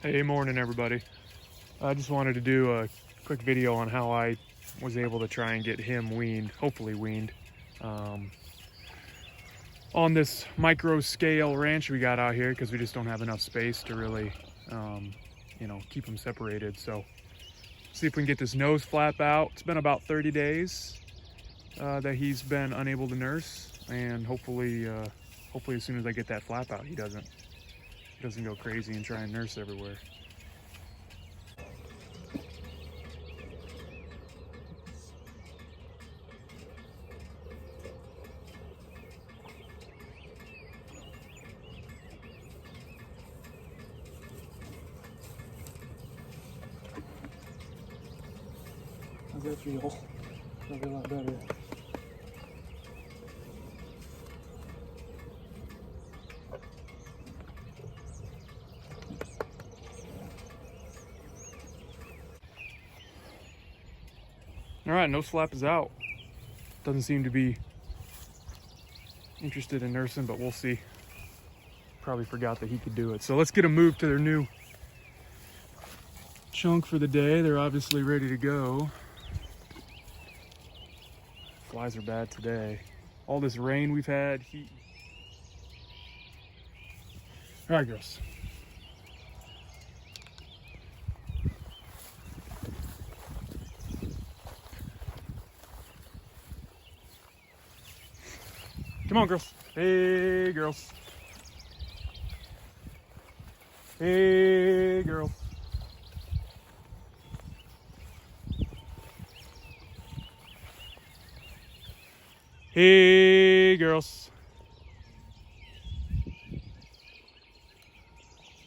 Hey, morning everybody. I just wanted to do a quick video on how I was able to try and get him weaned, hopefully weaned, on this micro scale ranch we got out here because we just don't have enough space to really, keep them separated. So see if we can get this nose flap out. It's been about 30 days that he's been unable to nurse, and hopefully as soon as I get that flap out, he doesn't go crazy and try and nurse everywhere. How's that feel? That'll be a lot better. All right, nose flap is out. Doesn't seem to be interested in nursing, but we'll see. Probably forgot that he could do it. So let's get them moved to their new chunk for the day. They're obviously ready to go. Flies are bad today. All this rain we've had, heat. All right, girls. Come on, girls. Hey, girls. Hey, girls. Hey, girls.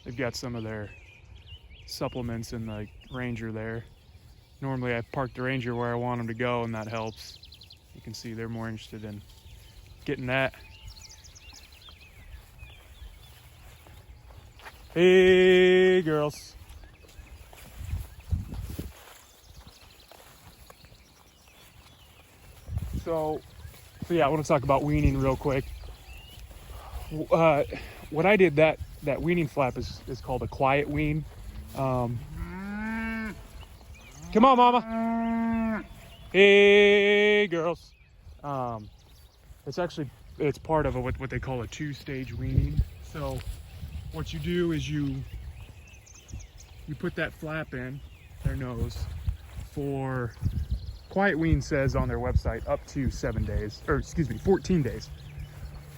They've got some of their supplements in the Ranger there. Normally I park the Ranger where I want them to go, and that helps. You can see they're more interested in getting that. Hey, girls. So yeah, I want to talk about weaning real quick. What I did, that weaning flap is called a quiet wean. Come on, mama. Hey, girls. It's part of what they call a two-stage weaning. So what you do is you put that flap in their nose for, Quiet Wean says on their website, up to 14 days,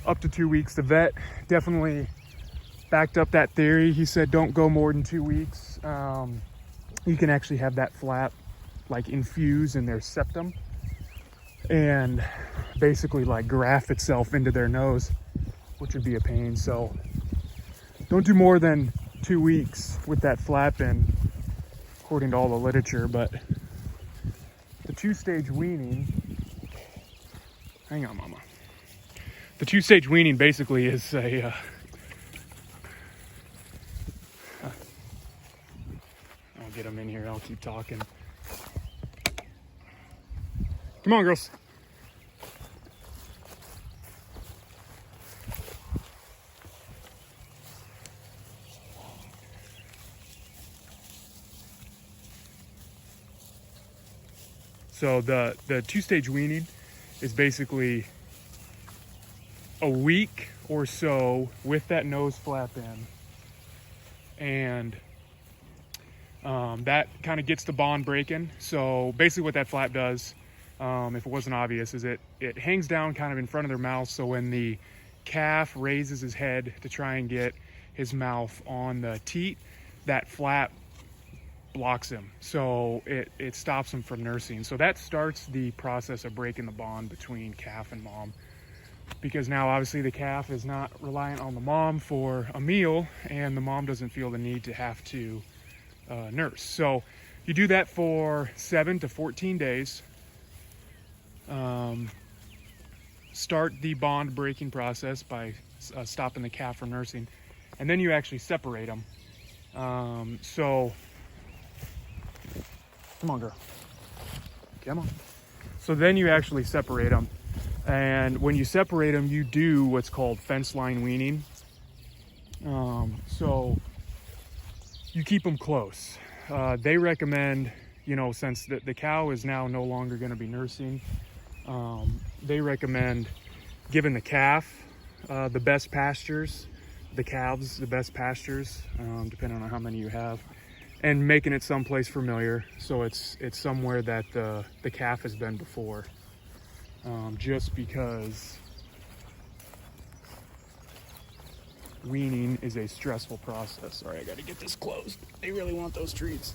up to 2 weeks. The vet definitely backed up that theory. He said don't go more than 2 weeks. You can actually have that flap like infuse in their septum and basically like graft itself into their nose, which would be a pain. So don't do more than 2 weeks with that flap in, according to all the literature. But the two-stage weaning, hang on, mama. The two-stage weaning basically is a, I'll get them in here, I'll keep talking. Come on, girls. So the two-stage weaning is basically a week or so with that nose flap in, and that kind of gets the bond breaking. So basically what that flap does, if it wasn't obvious, is it hangs down kind of in front of their mouth, so when the calf raises his head to try and get his mouth on the teat, that flap blocks him, so it stops him from nursing. So that starts the process of breaking the bond between calf and mom, because now obviously the calf is not reliant on the mom for a meal, and the mom doesn't feel the need to have to nurse. So you do that for 7 to 14 days. Start the bond breaking process by stopping the calf from nursing, and then you actually separate them. So come on, girl. Come on. So then you actually separate them. And when you separate them, you do what's called fence line weaning. So you keep them close. They recommend, you know, since the cow is now no longer going to be nursing, they recommend giving the calf the best pastures, the calves the best pastures, depending on how many you have, and making it someplace familiar, so it's somewhere that the calf has been before, just because weaning is a stressful process. Sorry, I gotta get this closed. They really want those treats.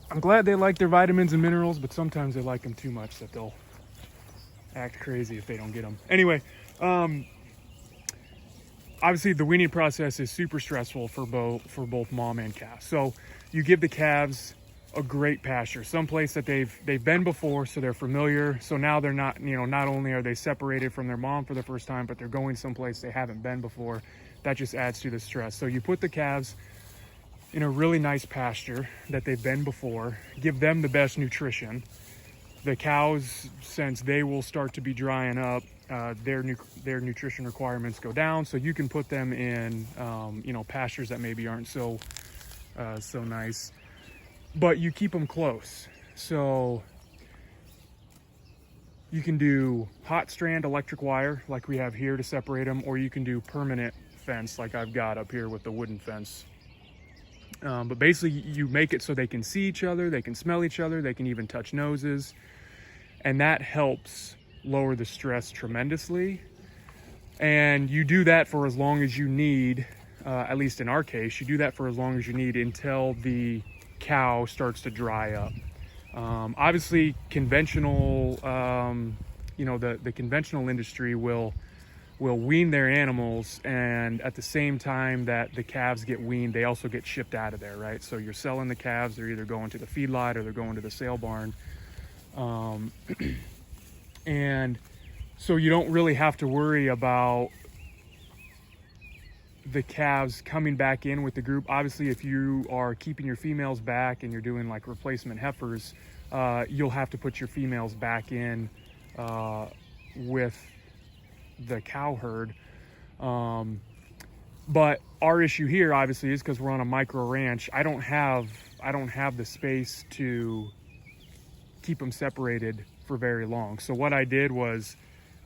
I'm glad they like their vitamins and minerals, but sometimes they like them too much that they'll act crazy if they don't get them. Anyway, obviously the weaning process is super stressful for both mom and calf. So you give the calves a great pasture, someplace that they've been before, so they're familiar. So now they're not, you know, not only are they separated from their mom for the first time, but they're going someplace they haven't been before. That just adds to the stress. So you put the calves in a really nice pasture that they've been before, give them the best nutrition. The cows, since they will start to be drying up, their nutrition requirements go down, so you can put them in you know, pastures that maybe aren't so nice, but you keep them close. So you can do hot strand electric wire like we have here to separate them, or you can do permanent fence like I've got up here with the wooden fence. But basically you make it so they can see each other, they can smell each other, they can even touch noses, and that helps lower the stress tremendously. And you do that for as long as you need, at least in our case, you do that for as long as you need until the cow starts to dry up. Obviously conventional, you know, the conventional industry will wean their animals, and at the same time that the calves get weaned, they also get shipped out of there, right? So you're selling the calves, they're either going to the feedlot or they're going to the sale barn. And so you don't really have to worry about the calves coming back in with the group. Obviously, if you are keeping your females back and you're doing like replacement heifers, you'll have to put your females back in with the cow herd. But our issue here obviously is because we're on a micro ranch. I don't have the space to keep them separated for very long. So what I did was,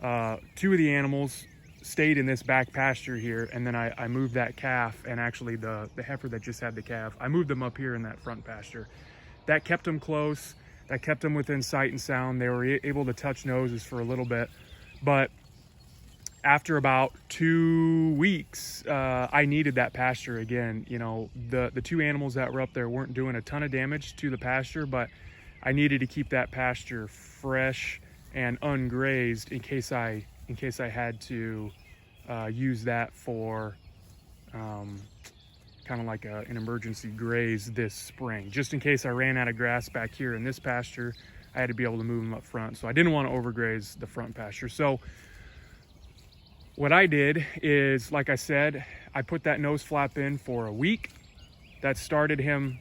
two of the animals stayed in this back pasture here, and then I moved that calf, and actually the heifer that just had the calf, I moved them up here in that front pasture. That kept them close, that kept them within sight and sound. They were able to touch noses for a little bit, but after about 2 weeks, I needed that pasture again. You know, the two animals that were up there weren't doing a ton of damage to the pasture, but I needed to keep that pasture fresh and ungrazed in case I had to use that for kind of like an emergency graze this spring. Just in case I ran out of grass back here in this pasture, I had to be able to move them up front. So I didn't want to overgraze the front pasture. So what I did is, like I said, I put that nose flap in for a week. That stopped him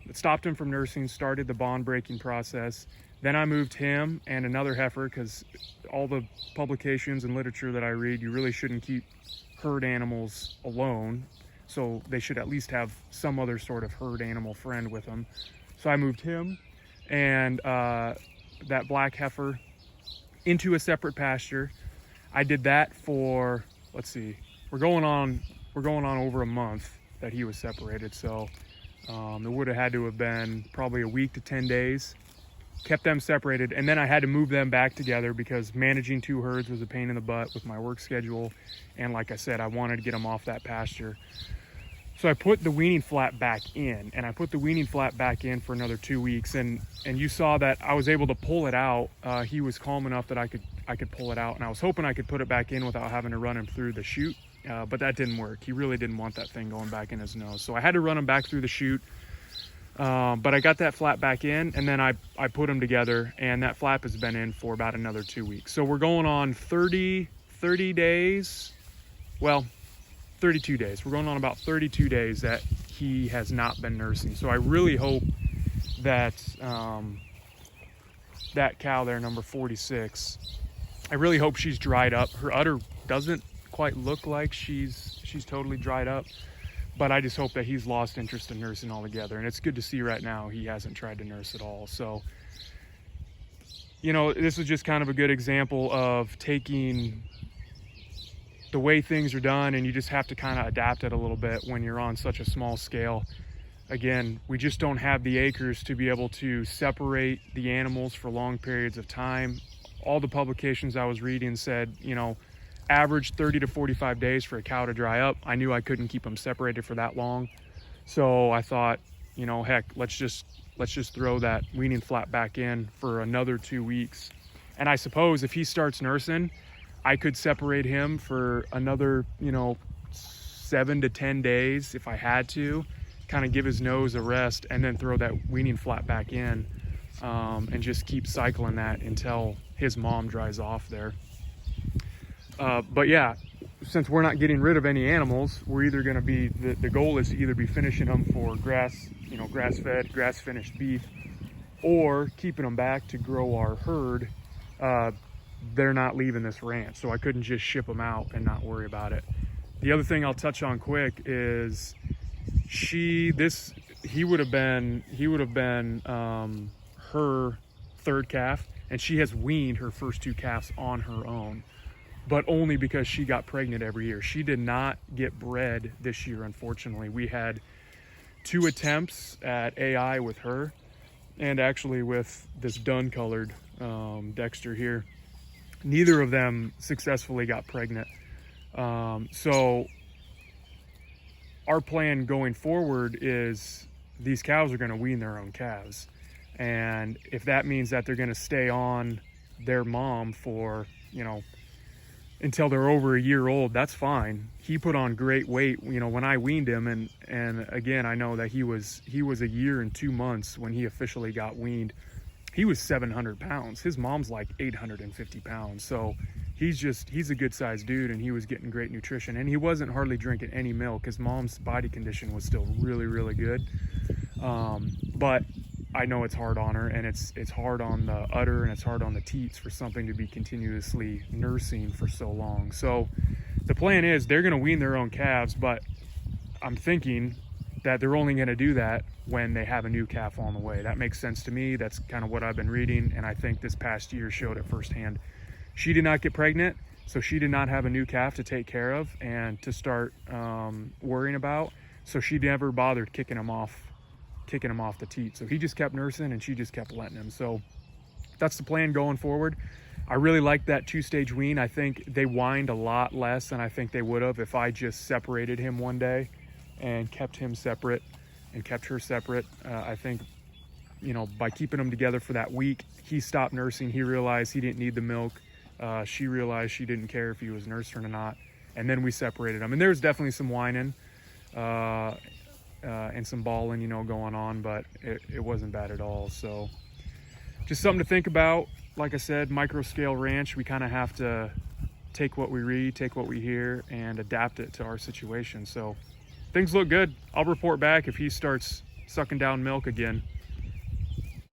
from nursing, started the bond breaking process. Then I moved him and another heifer, because all the publications and literature that I read, you really shouldn't keep herd animals alone. So they should at least have some other sort of herd animal friend with them. So I moved him and that black heifer into a separate pasture. I did that for, let's see, we're going on over a month that he was separated. So it would have had to have been probably a week to 10 days. Kept them separated, and then I had to move them back together because managing two herds was a pain in the butt with my work schedule. And like I said, I wanted to get them off that pasture. So I put the weaning flap back in, and I put the weaning flap back in for another 2 weeks. And you saw that I was able to pull it out. He was calm enough that I could pull it out, and I was hoping I could put it back in without having to run him through the chute. But that didn't work. He really didn't want that thing going back in his nose. So I had to run him back through the chute. But I got that flap back in, and then I put them together, and that flap has been in for about another 2 weeks. So we're going on 30 days, well, 32 days. We're going on about 32 days that he has not been nursing. So I really hope that that cow there, number 46, I really hope she's dried up. Her udder doesn't quite look like she's totally dried up, but I just hope that he's lost interest in nursing altogether. And it's good to see right now he hasn't tried to nurse at all. So, you know, this is just kind of a good example of taking the way things are done, and you just have to kind of adapt it a little bit when you're on such a small scale. Again, we just don't have the acres to be able to separate the animals for long periods of time. All the publications I was reading said, you know, average 30 to 45 days for a cow to dry up. I knew I couldn't keep them separated for that long. So I thought, you know, heck, let's just throw that weaning flap back in for another 2 weeks. And I suppose if he starts nursing, I could separate him for another, you know, 7 to 10 days if I had to, kind of give his nose a rest, and then throw that weaning flap back in, and just keep cycling that until his mom dries off there. But yeah, since we're not getting rid of any animals, we're either going to be, the goal is to either be finishing them for grass, you know, grass-fed, grass-finished beef, or keeping them back to grow our herd. They're not leaving this ranch, so I couldn't just ship them out and not worry about it. The other thing I'll touch on quick is he would have been her third calf, and she has weaned her first 2 calves on her own, but only because she got pregnant every year. She did not get bred this year, unfortunately. We had 2 attempts at AI with her, and actually with this dun colored Dexter here. Neither of them successfully got pregnant. So our plan going forward is these cows are going to wean their own calves. And if that means that they're going to stay on their mom for, you know, until they're over a year old, that's fine. He put on great weight, you know, when I weaned him. And again, I know that he was a year and 2 months when he officially got weaned. He was 700 pounds. His mom's like 850 pounds. So he's a good sized dude, and he was getting great nutrition, and he wasn't hardly drinking any milk. His mom's body condition was still really, really good. But I know it's hard on her, and it's hard on the udder, and it's hard on the teats for something to be continuously nursing for so long. So the plan is they're going to wean their own calves, but I'm thinking that they're only going to do that when they have a new calf on the way. That makes sense to me. That's kind of what I've been reading, and I think this past year showed it firsthand. She did not get pregnant, so she did not have a new calf to take care of and to start worrying about. So she never bothered kicking him off the teat. So he just kept nursing, and she just kept letting him. So that's the plan going forward. I really like that 2-stage wean. I think they whined a lot less than I think they would have if I just separated him one day and kept him separate and kept her separate. I think, you know, by keeping them together for that week, he stopped nursing. He realized he didn't need the milk. She realized she didn't care if he was nursing or not. And then we separated them. And there's definitely some whining and some bawling, you know, going on, but it wasn't bad at all. So just something to think about. Like I said, micro scale ranch, we kind of have to take what we read, take what we hear, and adapt it to our situation. So things look good. I'll report back if he starts sucking down milk again.